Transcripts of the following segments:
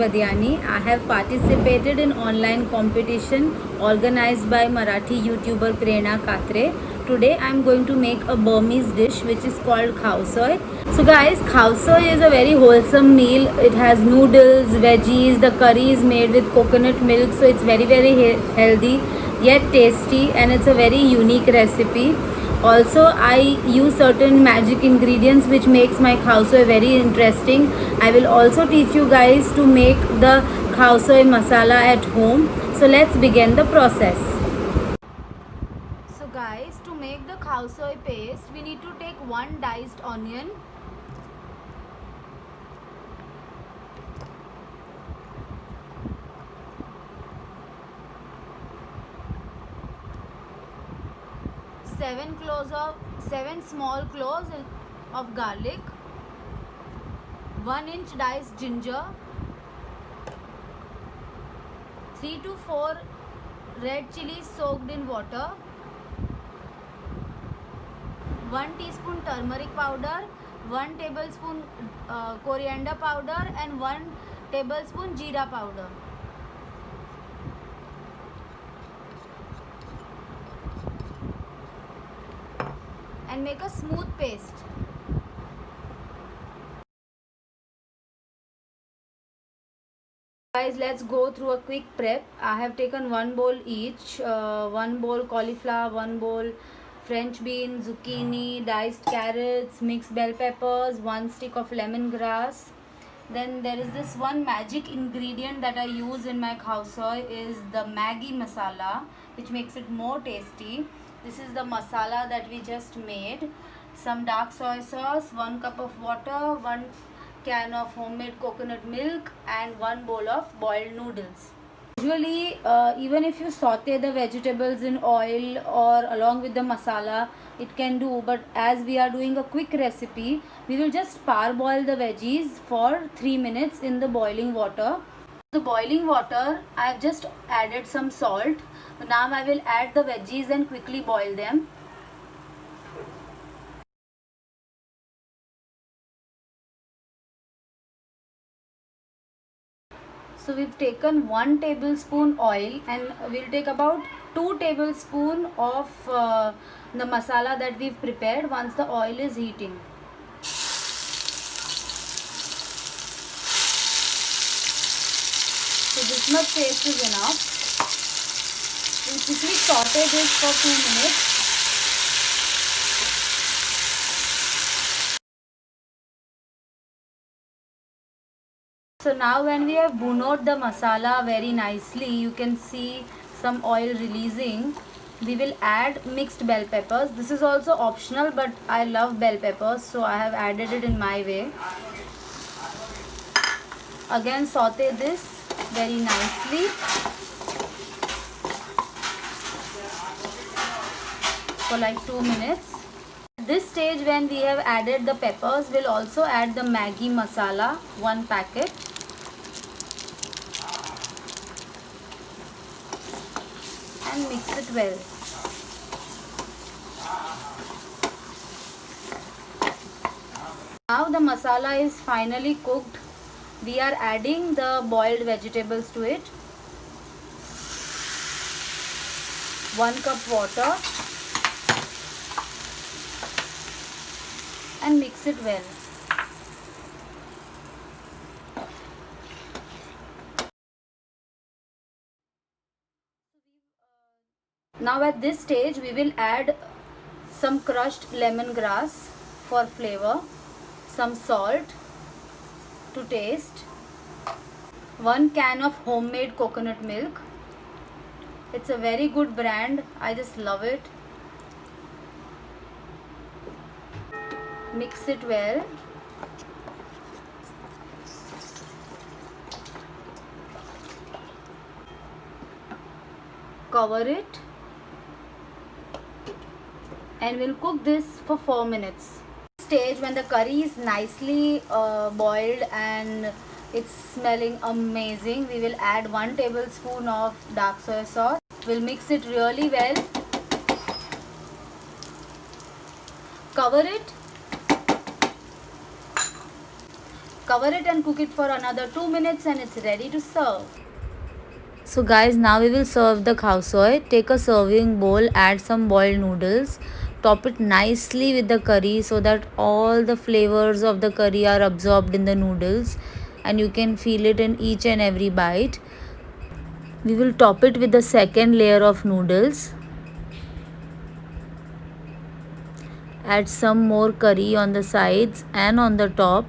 Badiani. I have participated in online competition organized by Marathi YouTuber Prerna Katre. Today I am going to make a Burmese dish which is called khao soy. So guys, khao soy is a very wholesome meal. It has noodles, veggies, the curry is made with coconut milk, so it's very healthy yet tasty, and it's a very unique recipe. Also, I use certain magic ingredients which makes my khao soy very interesting. I will also teach you guys to make the khao soy masala at home. So let's begin the process. So guys, to make the khao soy paste, we need to take one diced onion, seven small cloves of garlic, 1-inch diced ginger, 3 to 4 red chilies soaked in water, 1 teaspoon turmeric powder, 1 tablespoon coriander powder, and 1 tablespoon jeera powder. And make a smooth paste. Guys, let's go through a quick prep. I have taken 1 bowl each, 1 bowl cauliflower, 1 bowl French bean, zucchini, diced carrots, mixed bell peppers, 1 stick of lemongrass. Then there is this one magic ingredient that I use in my khao soy is the Maggi masala, which makes it more tasty. This is the masala that we just made. Some dark soy sauce, 1 cup of water, 1 can of homemade coconut milk, and 1 bowl of boiled noodles. Usually, even if you saute the vegetables in oil or along with the masala, it can do, but as we are doing a quick recipe, we will just parboil the veggies for 3 minutes in the boiling water. The boiling water, I have just added some salt. Now I will add the veggies and quickly boil them. So we've taken 1 tablespoon oil, and we'll take about 2 tablespoons of the masala that we've prepared once the oil is heating. So this much paste is enough. We'll quickly saute this for 2 minutes. So now when we have bunod the masala very nicely, you can see some oil releasing. We will add mixed bell peppers. This is also optional, but I love bell peppers, so I have added it in my way. Again saute this very nicely. For like 2 minutes. At this stage, when we have added the peppers, we'll also add the Maggi masala, 1 packet. And mix it well. Now the masala is finally cooked. We are adding the boiled vegetables to it. 1 cup water. And mix it well. Now at this stage we will add some crushed lemongrass for flavor, some salt to taste, 1 can of homemade coconut milk. It's a very good brand, I just love it. Mix it well. Cover it. And we'll cook this for 4 minutes. Stage when the curry is nicely boiled and it's smelling amazing, we will add 1 tablespoon of dark soy sauce. We'll mix it really well. Cover it. cover it and cook it for another 2 minutes and it's ready to serve. So guys, now we will serve the khao soi. Take a serving bowl, add some boiled noodles, top it nicely with the curry so that all the flavors of the curry are absorbed in the noodles and you can feel it in each and every bite. We will top it with the second layer of noodles. Add some more curry on the sides and on the top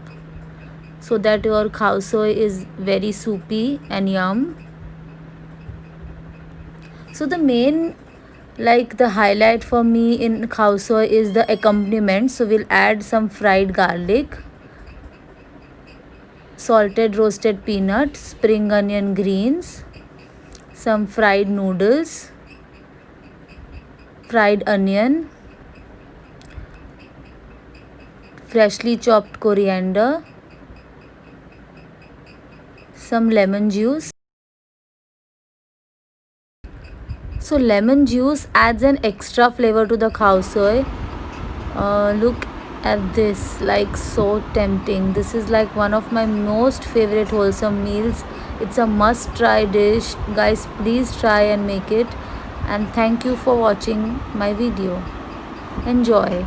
so that your khao soi is very soupy and yum. So the main, like the highlight for me in khao soi is the accompaniment. So we'll add some fried garlic, salted roasted peanuts, spring onion greens, some fried noodles, fried onion, freshly chopped coriander, some lemon juice. So lemon juice adds an extra flavor to the khao soi. Look at this, like so tempting. This is like one of my most favorite wholesome meals. It's a must try dish. Guys, please try and make it. And thank you for watching my video. Enjoy.